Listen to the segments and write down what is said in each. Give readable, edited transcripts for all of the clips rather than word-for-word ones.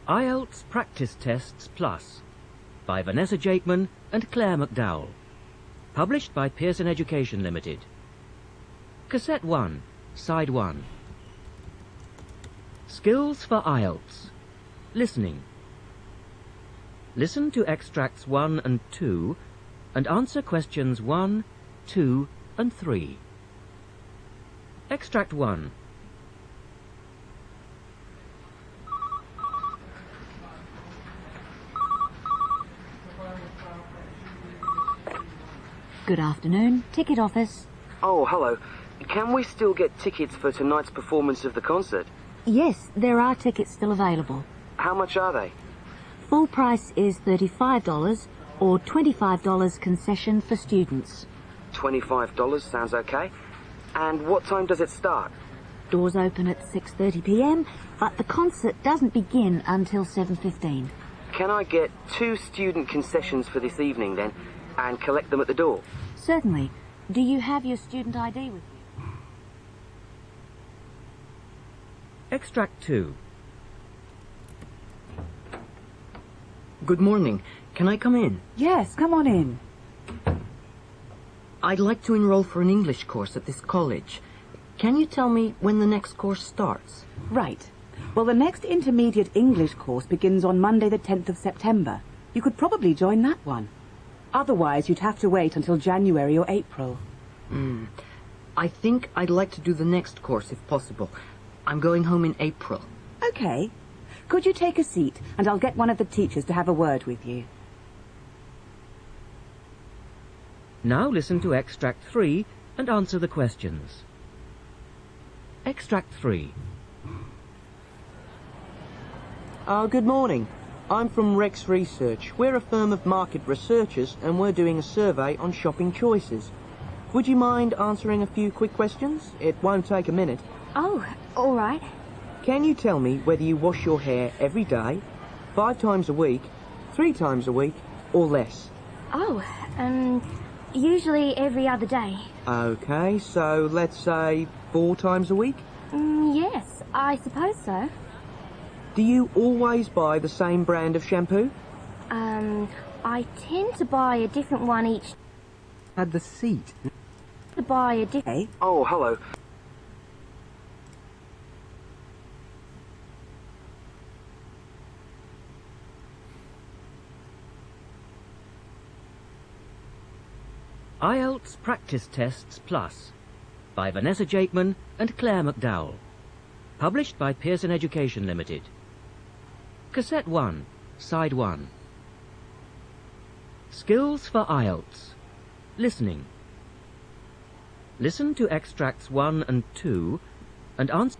IELTS Practice Tests Plus by Vanessa Jakeman and Claire McDowell. Published by Pearson Education Limited. Cassette 1, Side 1. Skills for IELTS. Listening. Listen to extracts 1 and 2 and answer questions 1, 2 and 3. Extract 1. Good afternoon, ticket office. Oh, hello. Can we still get tickets for tonight's performance of the concert? Yes, there are tickets still available. How much are they? Full price is $35 or $25 concession for students. $25 sounds okay. And what time does it start? Doors open at 6:30 p.m, but the concert doesn't begin until 7:15. Can I get 2 student concessions for this evening then, and collect them at the door? Certainly. Do you have your student ID with you? Extract 2. Good morning. Can I come in? Yes, come on in. I'd like to enroll for an English course at this college. Can you tell me when the next course starts? Right. Well, the next intermediate English course begins on Monday the 10th of September. You could probably join that one. Otherwise, you'd have to wait until January or April. I think I'd like to do the next course if possible. I'm going home in April. Okay. Could you take a seat, and I'll get one of the teachers to have a word with you. Now listen to Extract 3 and answer the questions. Extract 3. Good morning. I'm from Rex Research. We're a firm of market researchers and we're doing a survey on shopping choices. Would you mind answering a few quick questions? It won't take a minute. Oh, all right. Can you tell me whether you wash your hair every day, 5 times a week, 3 times a week, or less? Oh, usually every other day. Okay, so let's say 4 times a week? Yes, I suppose so. Do you always buy the same brand of shampoo? I tend to buy a different one each. Had the seat. To buy a different. Oh, hello. IELTS Practice Tests Plus by Vanessa Jakeman and Claire McDowell. Published by Pearson Education Limited. Cassette 1, Side 1. Skills for IELTS. Listening. Listen to extracts 1 and 2 and answer.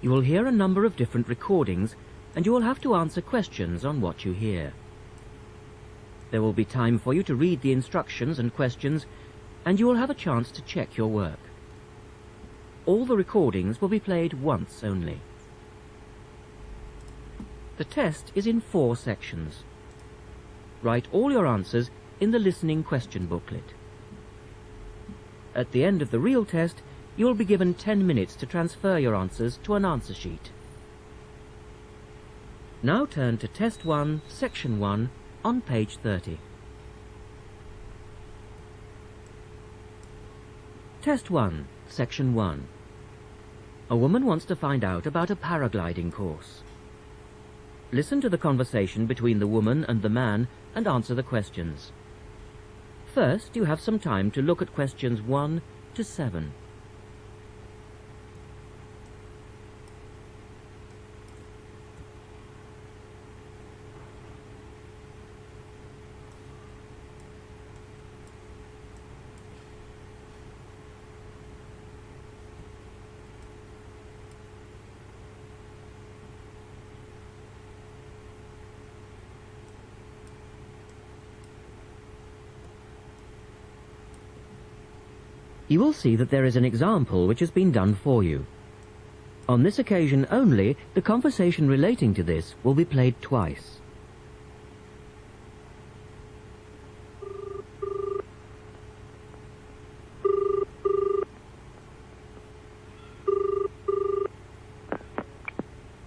You will hear a number of different recordings, and you will have to answer questions on what you hear. There will be time for you to read the instructions and questions, and you will have a chance to check your work. All the recordings will be played once only. The test is in 4 sections. Write all your answers in the listening question booklet. At the end of the real test, you will be given 10 minutes to transfer your answers to an answer sheet. Now turn to Test 1, Section 1, on page 30. Test 1, Section 1. A woman wants to find out about a paragliding course. Listen to the conversation between the woman and the man and answer the questions. First, you have some time to look at questions 1 to 7. You will see that there is an example which has been done for you. On this occasion only, the conversation relating to this will be played twice.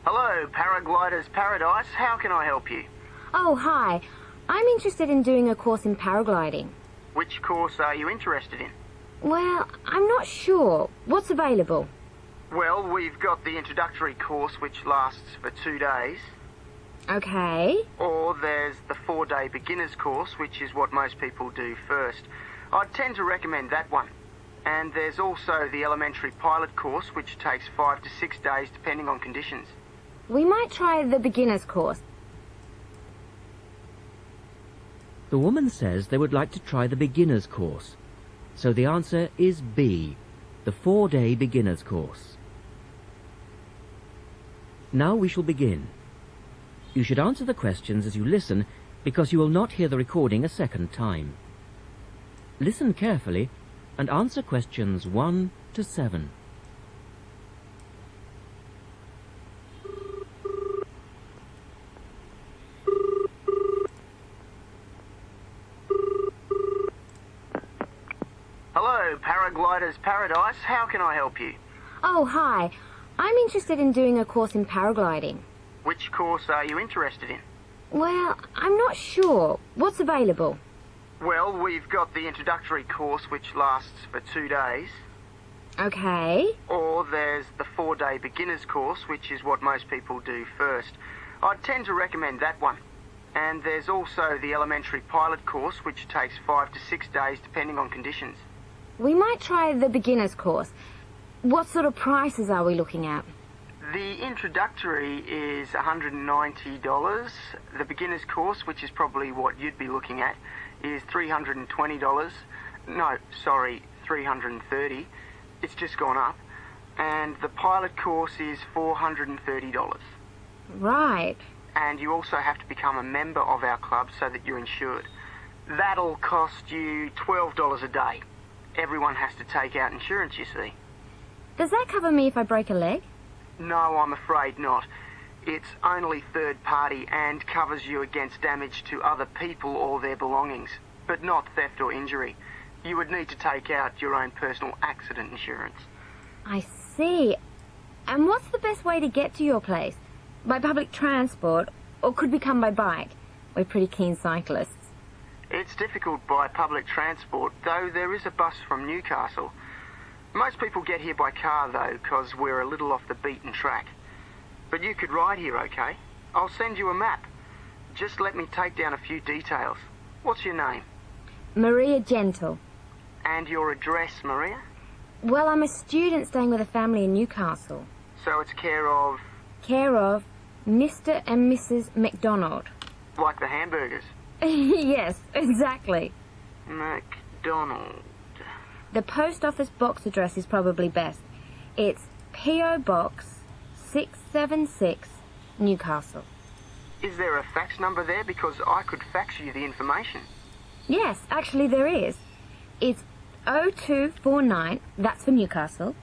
Hello, Paraglider's Paradise. How can I help you? Oh, hi. I'm interested in doing a course in paragliding. Which course are you interested in? Well, I'm not sure. What's available? Well, we've got the introductory course which lasts for 2 days. Okay. Or there's the 4-day beginner's course, which is what most people do first. I'd tend to recommend that one. And there's also the elementary pilot course, which takes 5 to 6 days depending on conditions. We might try the beginner's course. The woman says they would like to try the beginner's course. So the answer is B, the 4-day beginner's course. Now we shall begin. You should answer the questions as you listen, because you will not hear the recording a second time. Listen carefully and answer questions 1 to 7. Hello, Paraglider's Paradise. How can I help you? Oh, hi. I'm interested in doing a course in paragliding. Which course are you interested in? Well, I'm not sure. What's available? Well, we've got the introductory course which lasts for 2 days. Okay. Or there's the 4-day beginner's course, which is what most people do first. I'd tend to recommend that one. And there's also the elementary pilot course, which takes 5 to 6 days depending on conditions. We might try the beginner's course. What sort of prices are we looking at? The introductory is $190. The beginner's course, which is probably what you'd be looking at, is $320. No, sorry, $330. It's just gone up. And the pilot course is $430. Right. And you also have to become a member of our club so that you're insured. That'll cost you $12 a day. Everyone has to take out insurance, you see. Does that cover me if I break a leg? No, I'm afraid not. It's only third party and covers you against damage to other people or their belongings, but not theft or injury. You would need to take out your own personal accident insurance. I see. And what's the best way to get to your place? By public transport, or could we come by bike? We're pretty keen cyclists. It's difficult by public transport, though there is a bus from Newcastle. Most people get here by car, though, because we're a little off the beaten track. But you could ride here, okay? I'll send you a map. Just let me take down a few details. What's your name? Maria Gentle. And your address, Maria? Well, I'm a student staying with a family in Newcastle. So it's care of... Care of Mr. and Mrs. McDonald. Like the hamburgers? Yes, exactly. McDonald. The post office box address is probably best. It's P.O. Box 676, Newcastle. Is there a fax number there? Because I could fax you the information. Yes, actually there is. It's 0249, that's for Newcastle,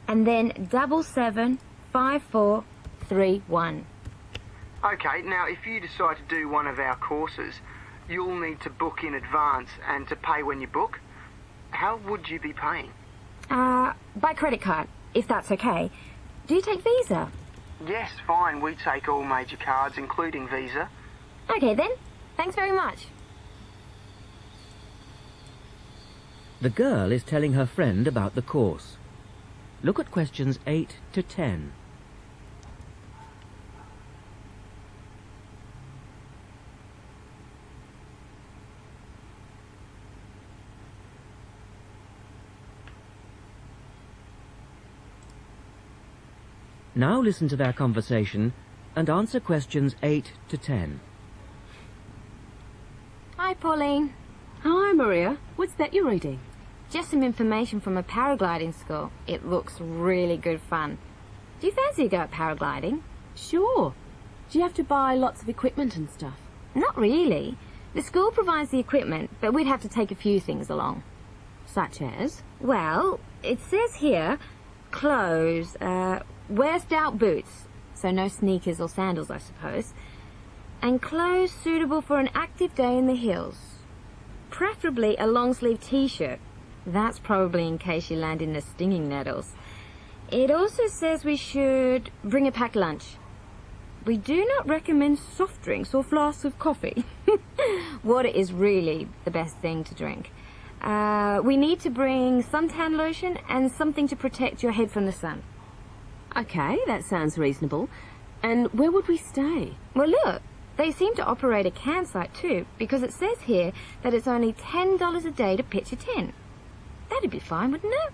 and then 775431. Okay, now if you decide to do one of our courses, you'll need to book in advance and to pay when you book. How would you be paying? By credit card, if that's okay. Do you take Visa? Yes, fine. We take all major cards, including Visa. Okay then. Thanks very much. The girl is telling her friend about the course. Look at questions 8 to 10. Now listen to their conversation and answer questions 8 to 10. Hi, Pauline. Hi, Maria. What's that you're reading? Just some information from a paragliding school. It looks really good fun. Do you fancy a go at paragliding? Sure. Do you have to buy lots of equipment and stuff? Not really. The school provides the equipment, but we'd have to take a few things along. Such as? Well, it says here, clothes, wear stout boots, so no sneakers or sandals, I suppose, and clothes suitable for an active day in the hills. Preferably a long-sleeve t-shirt. That's probably in case you land in the stinging nettles. It also says we should bring a packed lunch. We do not recommend soft drinks or flasks of coffee. Water is really the best thing to drink. We need to bring suntan lotion and something to protect your head from the sun. Okay, that sounds reasonable. And where would we stay? Well, look, they seem to operate a campsite too, because it says here that it's only $10 a day to pitch a tent. That'd be fine, wouldn't it?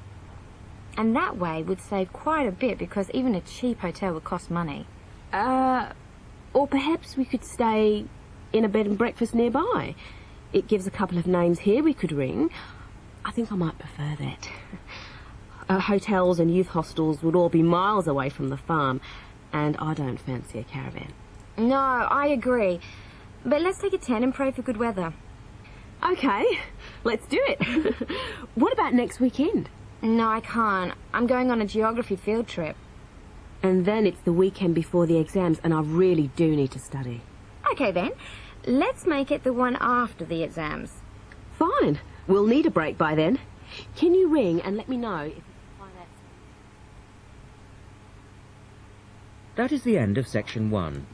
And that way we'd save quite a bit, because even a cheap hotel would cost money. Or perhaps we could stay in a bed and breakfast nearby. It gives a couple of names here we could ring. I think I might prefer that. Hotels and youth hostels would all be miles away from the farm, and I don't fancy a caravan. No, I agree. But let's take a tent and pray for good weather. Okay, let's do it. What about next weekend? No, I can't. I'm going on a geography field trip. And then it's the weekend before the exams, and I really do need to study. Okay then, let's make it the one after the exams. Fine. We'll need a break by then. Can you ring and let me know if you can find that? That is the end of section 1.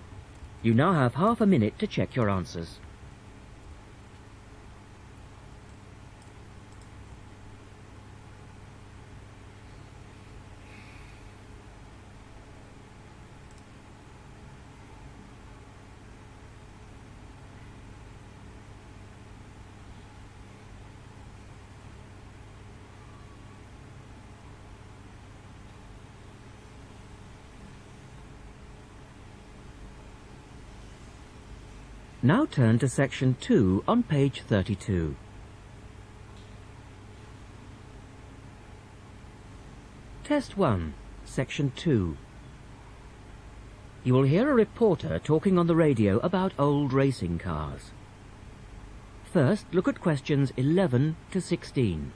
You now have half a minute to check your answers. Now turn to section 2 on page 32. Test 1, section 2. You will hear a reporter talking on the radio about old racing cars. First, look at questions 11 to 16.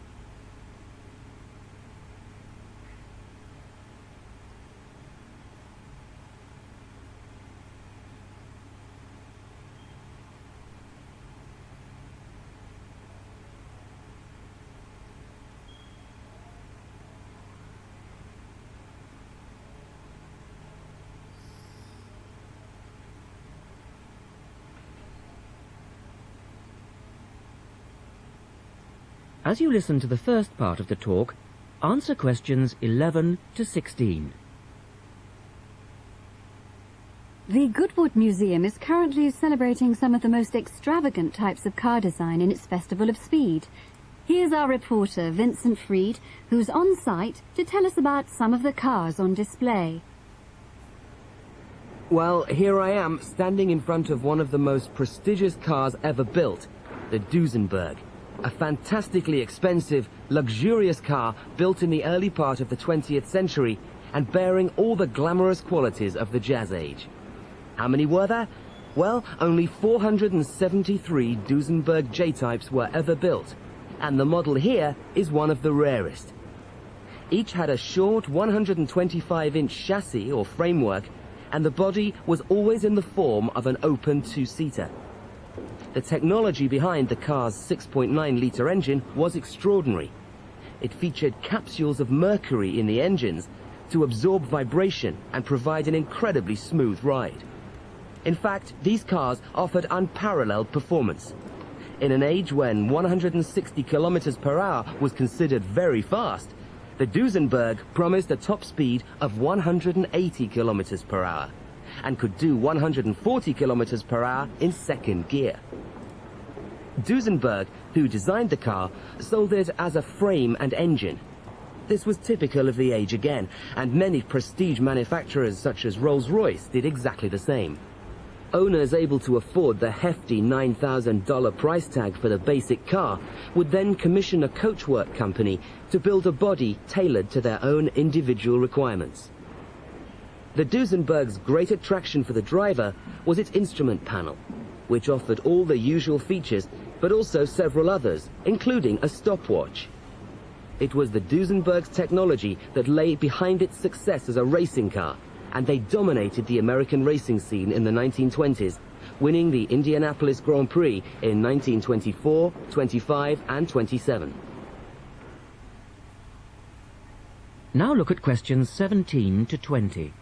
As you listen to the first part of the talk, answer questions 11 to 16. The Goodwood Museum is currently celebrating some of the most extravagant types of car design in its Festival of Speed. Here's our reporter, Vincent Freed, who's on site to tell us about some of the cars on display. Well, here I am, standing in front of one of the most prestigious cars ever built, the Duesenberg. A fantastically expensive, luxurious car built in the early part of the 20th century and bearing all the glamorous qualities of the Jazz Age. How many were there? Well, only 473 Duesenberg J-types were ever built, and the model here is one of the rarest. Each had a short 125-inch chassis or framework, and the body was always in the form of an open two-seater. The technology behind the car's 6.9-litre engine was extraordinary. It featured capsules of mercury in the engines to absorb vibration and provide an incredibly smooth ride. In fact, these cars offered unparalleled performance. In an age when 160 kilometers per hour was considered very fast, the Duesenberg promised a top speed of 180 kilometers per hour and could do 140 kilometers per hour in second gear. Duesenberg, who designed the car, sold it as a frame and engine. This was typical of the age again, and many prestige manufacturers such as Rolls-Royce did exactly the same. Owners able to afford the hefty $9,000 price tag for the basic car would then commission a coachwork company to build a body tailored to their own individual requirements. The Duesenberg's great attraction for the driver was its instrument panel, which offered all the usual features, but also several others, including a stopwatch. It was the Duesenberg's technology that lay behind its success as a racing car, and they dominated the American racing scene in the 1920s, winning the Indianapolis Grand Prix in 1924, 25 and 27. Now look at questions 17 to 20.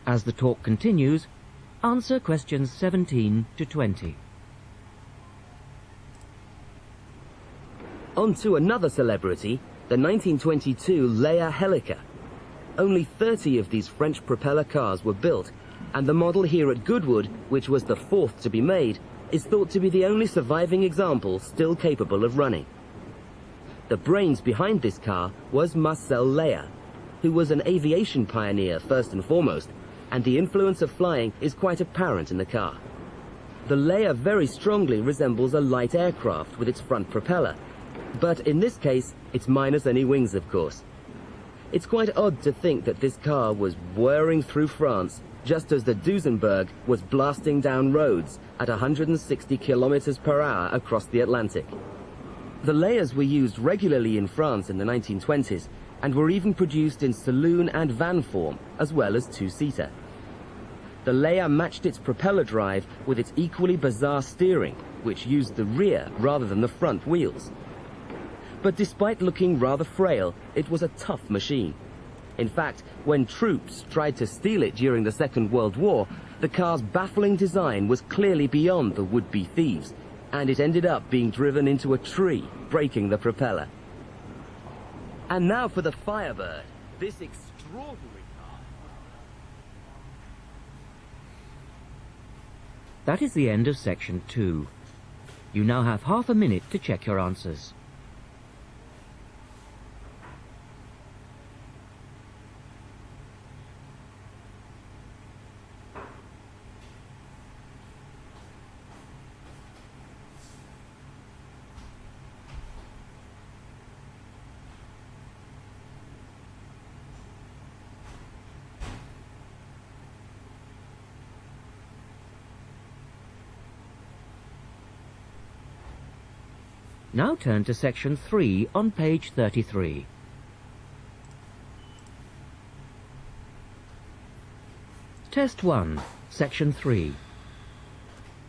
As the talk continues, answer questions 17 to 20. On to another celebrity, the 1922 Leia Helica. Only 30 of these French propeller cars were built, and the model here at Goodwood, which was the fourth to be made, is thought to be the only surviving example still capable of running. The brains behind this car was Marcel Leia, who was an aviation pioneer first and foremost, and the influence of flying is quite apparent in the car. The Leia very strongly resembles a light aircraft with its front propeller, but in this case, it's minus any wings, of course. It's quite odd to think that this car was whirring through France just as the Duesenberg was blasting down roads at 160 kilometers per hour across the Atlantic. The Leias were used regularly in France in the 1920s, and were even produced in saloon and van form, as well as two-seater. The Leia matched its propeller drive with its equally bizarre steering, which used the rear rather than the front wheels. But despite looking rather frail, it was a tough machine. In fact, when troops tried to steal it during the Second World War, the car's baffling design was clearly beyond the would-be thieves, and it ended up being driven into a tree, breaking the propeller. And now for the Firebird, this extraordinary car. That is the end of section 2. You now have half a minute to check your answers. Now turn to section 3 on page 33. Test 1, section 3.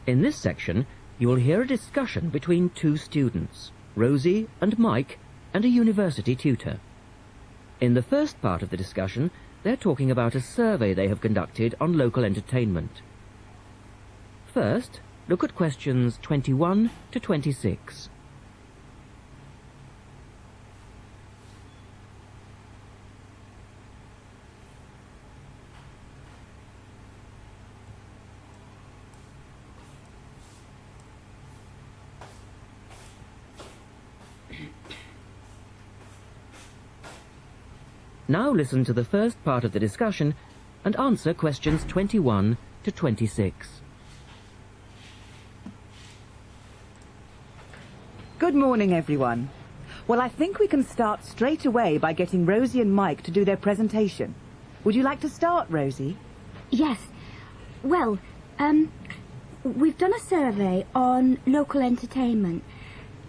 In this section, you will hear a discussion between two students, Rosie and Mike, and a university tutor. In the first part of the discussion, they're talking about a survey they have conducted on local entertainment. First, look at questions 21 to 26. Now listen to the first part of the discussion and answer questions 21 to 26. Good morning, everyone. Well, I think we can start straight away by getting Rosie and Mike to do their presentation. Would you like to start, Rosie? Yes. Well, we've done a survey on local entertainment.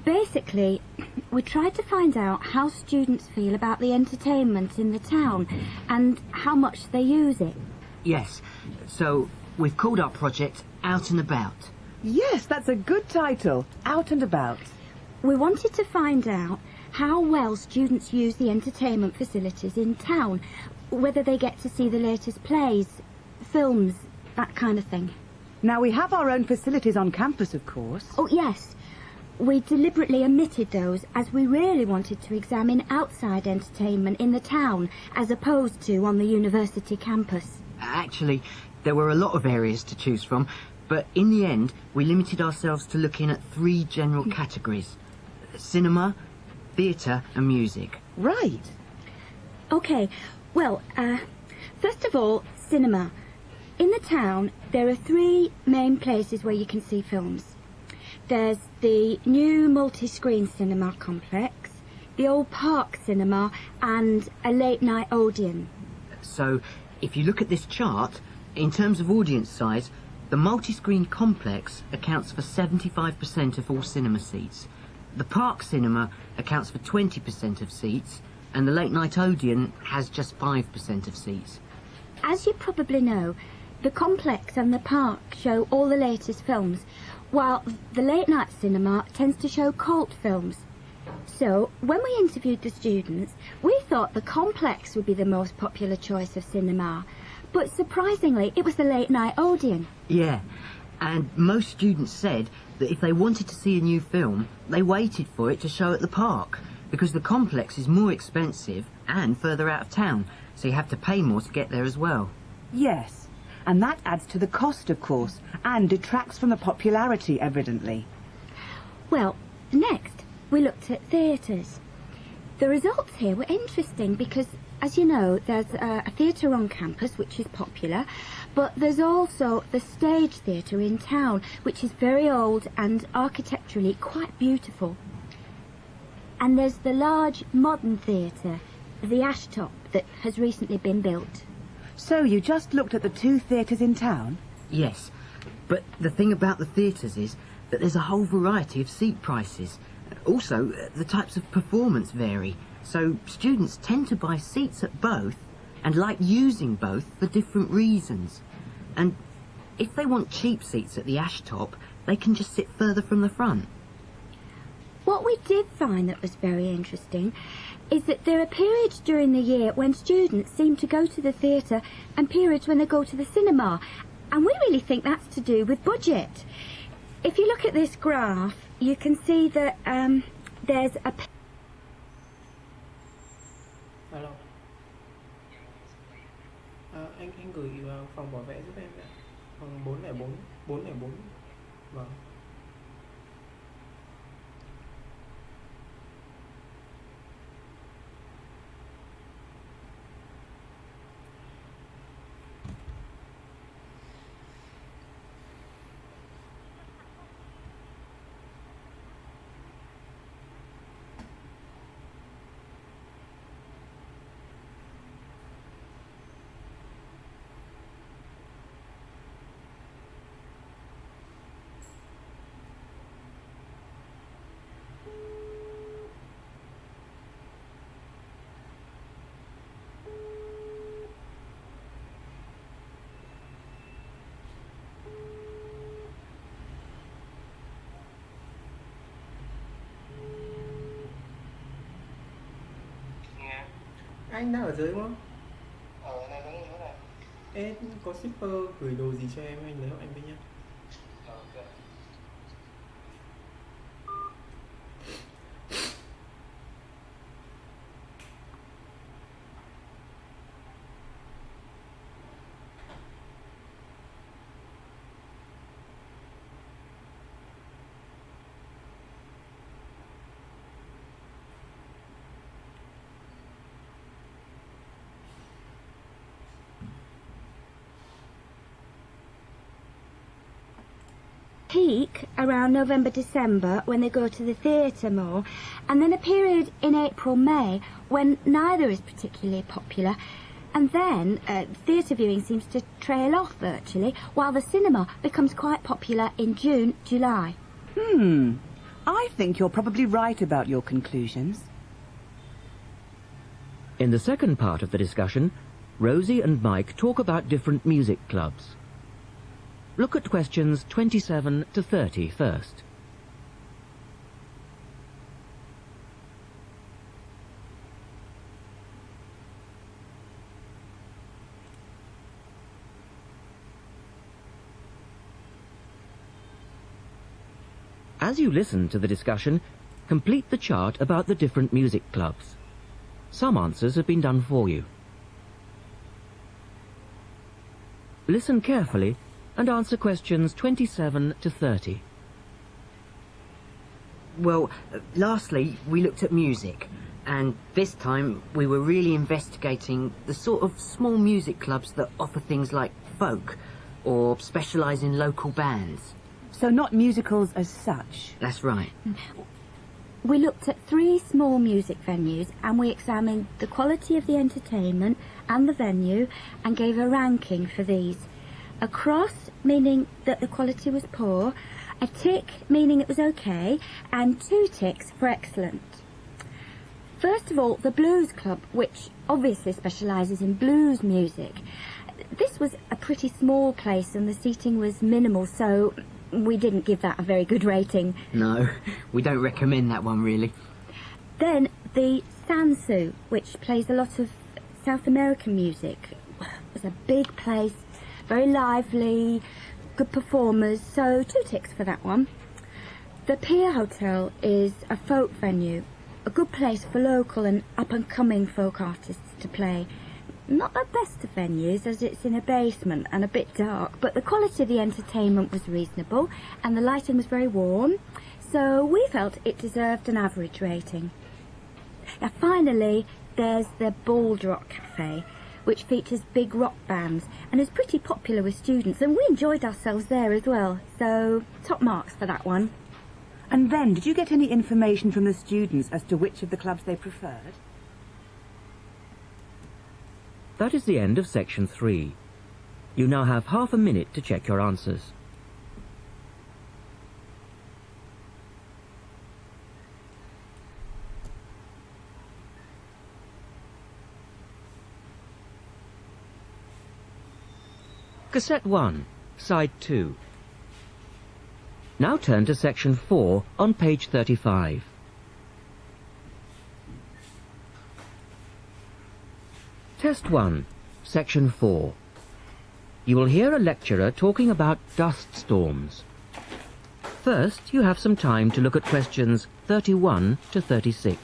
Basically, we tried to find out how students feel about the entertainment in the town and how much they use it. Yes, so we've called our project Out and About. Yes, that's a good title. Out and About. We wanted to find out how well students use the entertainment facilities in town, whether they get to see the latest plays, films, that kind of thing. Now, we have our own facilities on campus, of course. Oh, yes. We deliberately omitted those as we really wanted to examine outside entertainment in the town as opposed to on the university campus. Actually, there were a lot of areas to choose from, but in the end, we limited ourselves to looking at 3 general categories: cinema, theatre and music. Right. OK. Well, first of all, cinema. In the town, there are 3 main places where you can see films. There's the new multi-screen cinema complex, the old park cinema, and a late-night Odeon. So, if you look at this chart, in terms of audience size, the multi-screen complex accounts for 75% of all cinema seats. The park cinema accounts for 20% of seats, and the late-night Odeon has just 5% of seats. As you probably know, the complex and the park show all the latest films, while the late-night cinema tends to show cult films. So, when we interviewed the students, we thought the complex would be the most popular choice of cinema, but surprisingly, it was the late-night Odeon. Yeah, and most students said that if they wanted to see a new film, they waited for it to show at the park, because the complex is more expensive and further out of town, so you have to pay more to get there as well. Yes, and that adds to the cost, of course, and detracts from the popularity, evidently. Well, next, we looked at theatres. The results here were interesting because, as you know, there's a theatre on campus which is popular, but there's also the Stage Theatre in town, which is very old and architecturally quite beautiful. And there's the large modern theatre, the Ashtop, that has recently been built. So you just looked at the 2 theatres in town? Yes, but the thing about the theatres is that there's a whole variety of seat prices. Also, the types of performance vary, so students tend to buy seats at both and like using both for different reasons. And if they want cheap seats at the Ashtop, they can just sit further from the front. What we did find that was very interesting is that there are periods during the year when students seem to go to the theatre and periods when they go to the cinema, and we really think that's to do with budget. If you look at this graph, you can see that there's a... Alo. Anh gửi phòng bảo vệ giúp em ạ. Phòng 404, 404. Vâng. Anh đang ở dưới đúng không? Này đang dưới này. Ê, có shipper gửi đồ gì cho em, anh lấy hộ em với nhá. Ok. peak around November, December when they go to the theatre more, and then a period in April, May when neither is particularly popular, and then theatre viewing seems to trail off virtually, while the cinema becomes quite popular in June, July. I think you're probably right about your conclusions. In the second part of the discussion, Rosie and Mike talk about different music clubs. Look at questions 27 to 30 first. As you listen to the discussion, complete the chart about the different music clubs. Some answers have been done for you. Listen carefully and answer questions 27 to 30. Well, lastly, we looked at music. And this time we were really investigating the sort of small music clubs that offer things like folk or specialise in local bands. So not musicals as such? That's right. We looked at 3 small music venues and we examined the quality of the entertainment and the venue and gave a ranking for these. A cross, meaning that the quality was poor, a tick, meaning it was okay, and 2 ticks for excellent. First of all, the Blues Club, which obviously specialises in blues music. This was a pretty small place and the seating was minimal, so we didn't give that a very good rating. No, we don't recommend that one, really. Then the Sansu, which plays a lot of South American music. It was a big place, very lively, good performers, so 2 ticks for that one. The Pier Hotel is a folk venue, a good place for local and up-and-coming folk artists to play. Not the best of venues, as it's in a basement and a bit dark, but the quality of the entertainment was reasonable and the lighting was very warm, so we felt it deserved an average rating. Now finally, there's the Bald Rock Cafe, which features big rock bands and is pretty popular with students, and we enjoyed ourselves there as well, so top marks for that one. And then, did you get any information from the students as to which of the clubs they preferred? That is the end of section 3. You now have half a minute to check your answers. Cassette 1, side 2. Now turn to section 4 on page 35. Test 1, section 4. You will hear a lecturer talking about dust storms. First, you have some time to look at questions 31 to 36.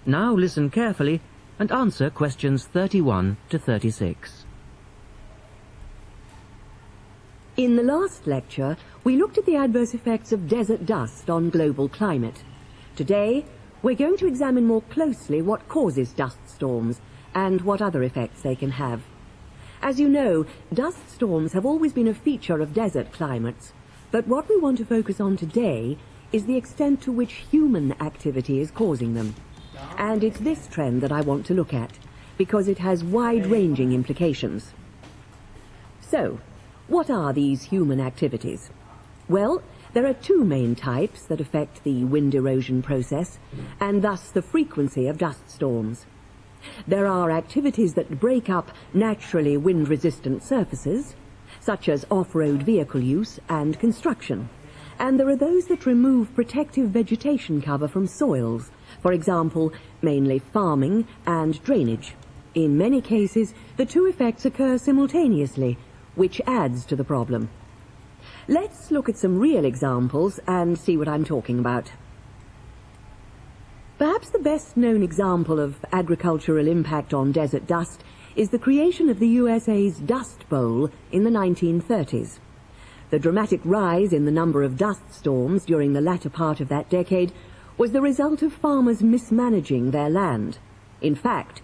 Now listen carefully and answer questions 31 to 36. In the last lecture, we looked at the adverse effects of desert dust on global climate. Today, we're going to examine more closely what causes dust storms and what other effects they can have. As you know, dust storms have always been a feature of desert climates, but what we want to focus on today is the extent to which human activity is causing them. And it's this trend that I want to look at, because it has wide-ranging implications. So, what are these human activities? Well, there are two main types that affect the wind erosion process, and thus the frequency of dust storms. There are activities that break up naturally wind-resistant surfaces, such as off-road vehicle use and construction. And there are those that remove protective vegetation cover from soils, for example, mainly farming and drainage. In many cases, the two effects occur simultaneously, which adds to the problem. Let's look at some real examples and see what I'm talking about. Perhaps the best-known example of agricultural impact on desert dust is the creation of the USA's Dust Bowl in the 1930s. The dramatic rise in the number of dust storms during the latter part of that decade was the result of farmers mismanaging their land. In fact,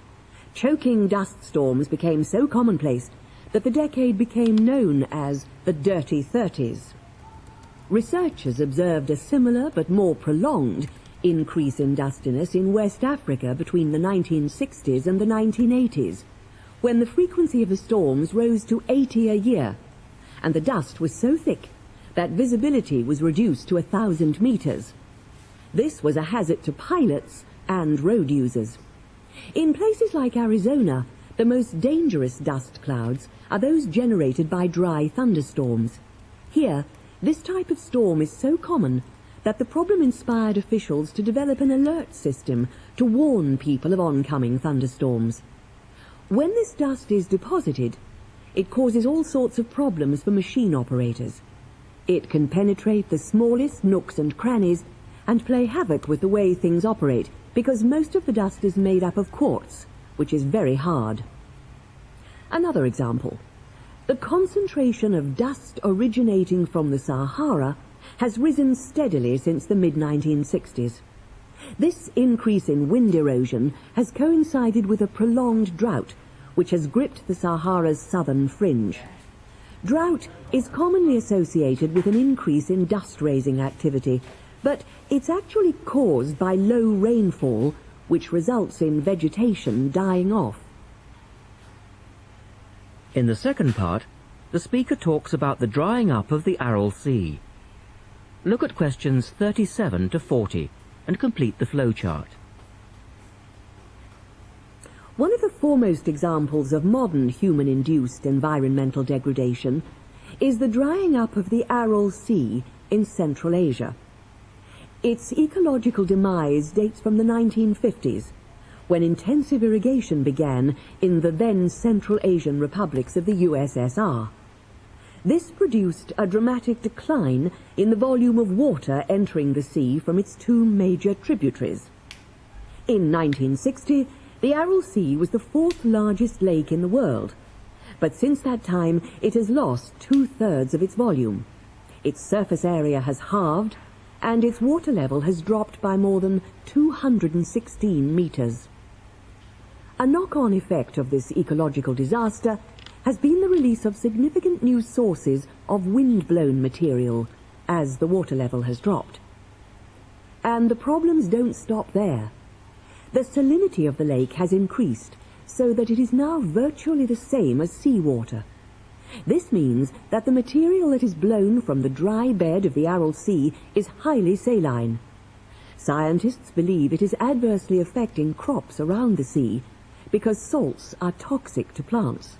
choking dust storms became so commonplace that the decade became known as the Dirty 30s. Researchers observed a similar but more prolonged increase in dustiness in West Africa between the 1960s and the 1980s, when the frequency of the storms rose to 80 a year, and the dust was so thick that visibility was reduced to 1,000 meters. This was a hazard to pilots and road users. In places like Arizona, the most dangerous dust clouds are those generated by dry thunderstorms. Here, this type of storm is so common that the problem inspired officials to develop an alert system to warn people of oncoming thunderstorms. When this dust is deposited, it causes all sorts of problems for machine operators. It can penetrate the smallest nooks and crannies and play havoc with the way things operate, because most of the dust is made up of quartz, which is very hard. Another example. The concentration of dust originating from the Sahara has risen steadily since the mid-1960s. This increase in wind erosion has coincided with a prolonged drought, which has gripped the Sahara's southern fringe. Drought is commonly associated with an increase in dust-raising activity, but it's actually caused by low rainfall, which results in vegetation dying off. In the second part, the speaker talks about the drying up of the Aral Sea. Look at questions 37 to 40 and complete the flowchart. One of the foremost examples of modern human-induced environmental degradation is the drying up of the Aral Sea in Central Asia. Its ecological demise dates from the 1950s, when intensive irrigation began in the then Central Asian republics of the USSR. This produced a dramatic decline in the volume of water entering the sea from its two major tributaries. In 1960, the Aral Sea was the fourth largest lake in the world, but since that time it has lost 2/3 of its volume. Its surface area has halved, and its water level has dropped by more than 216 meters. A knock-on effect of this ecological disaster has been the release of significant new sources of wind-blown material as the water level has dropped. And the problems don't stop there. The salinity of the lake has increased so that it is now virtually the same as seawater. This means that the material that is blown from the dry bed of the Aral Sea is highly saline. Scientists believe it is adversely affecting crops around the sea because salts are toxic to plants.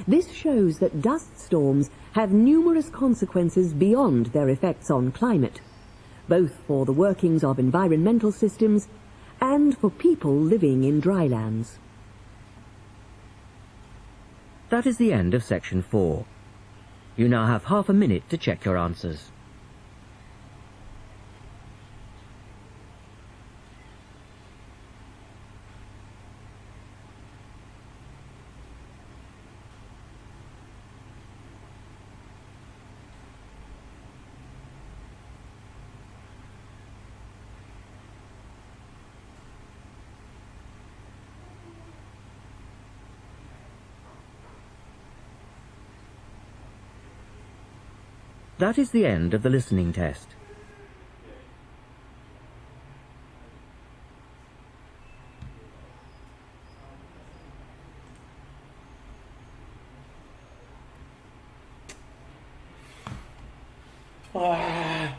This shows that dust storms have numerous consequences beyond their effects on climate, both for the workings of environmental systems and for people living in drylands. That is the end of section 4. You now have half a minute to check your answers. That is the end of the listening test. Wow.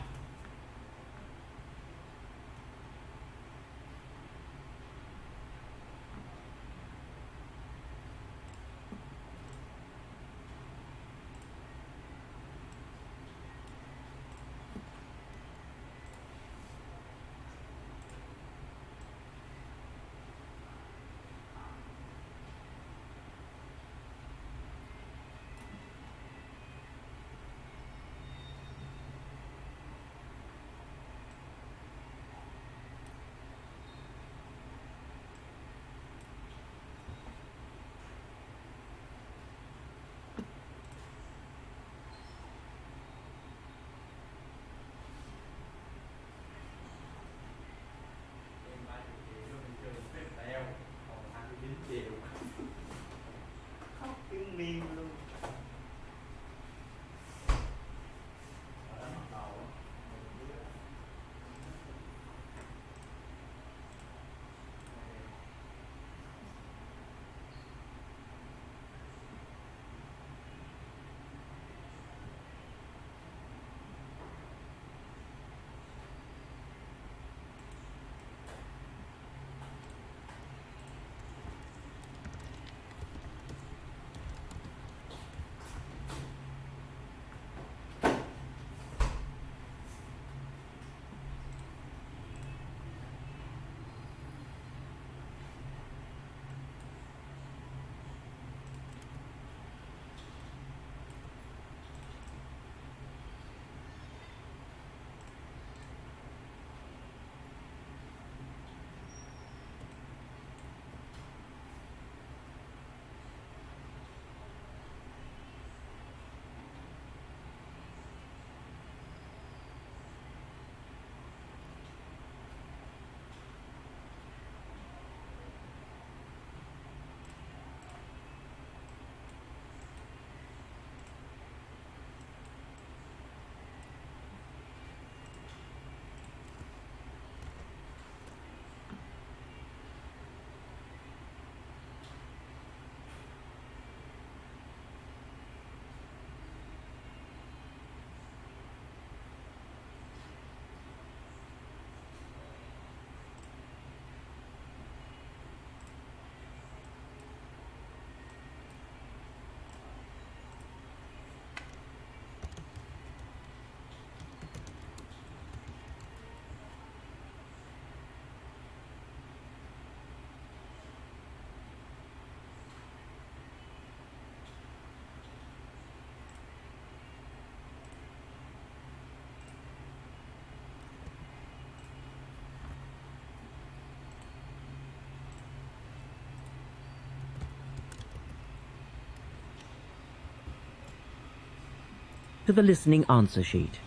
To the listening answer sheet.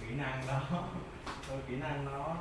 kỹ năng đó. Đôi kỹ năng đó.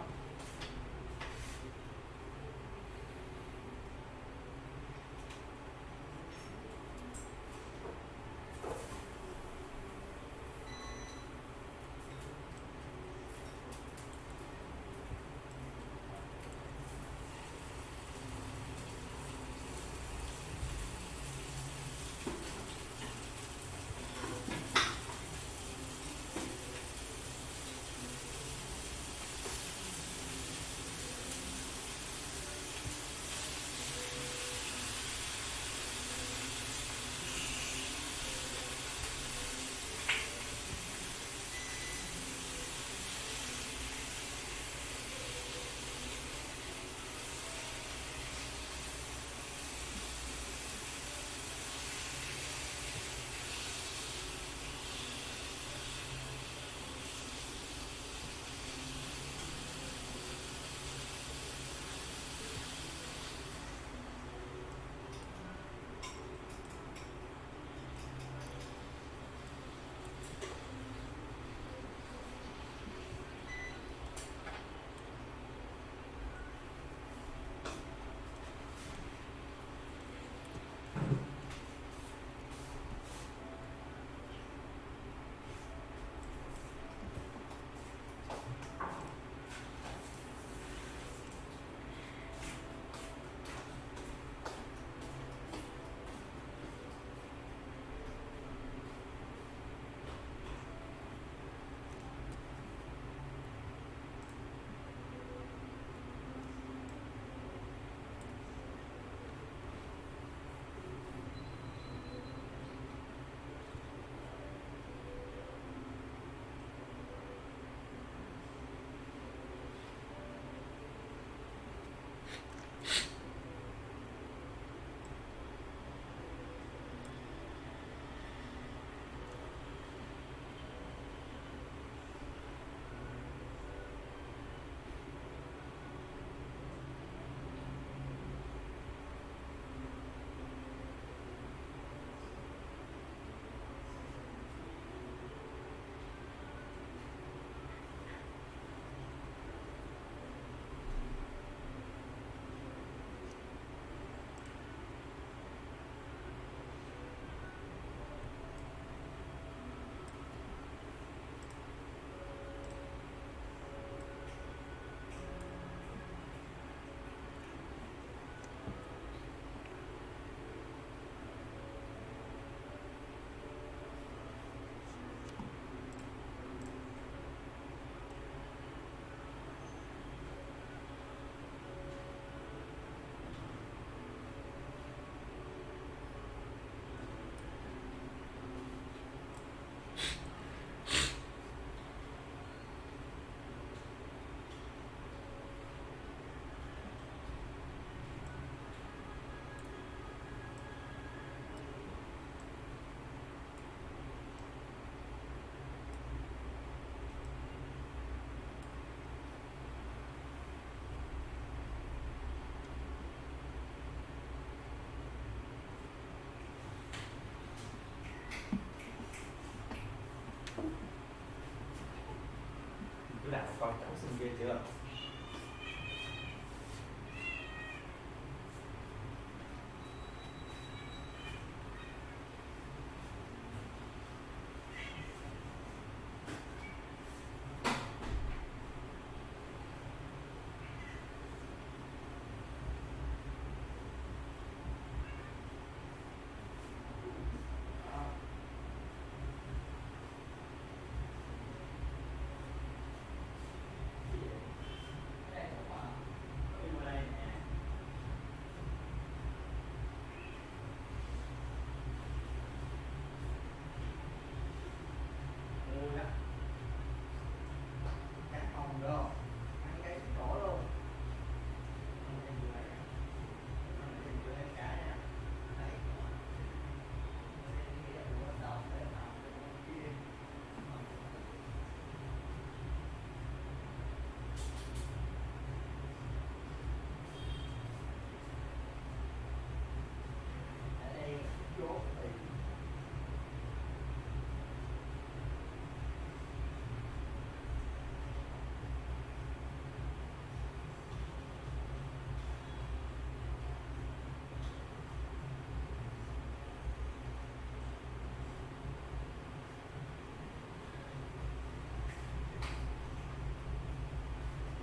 Cứ đặt coi cháu sinh kia chưa.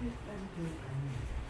Thích ăn thử ăn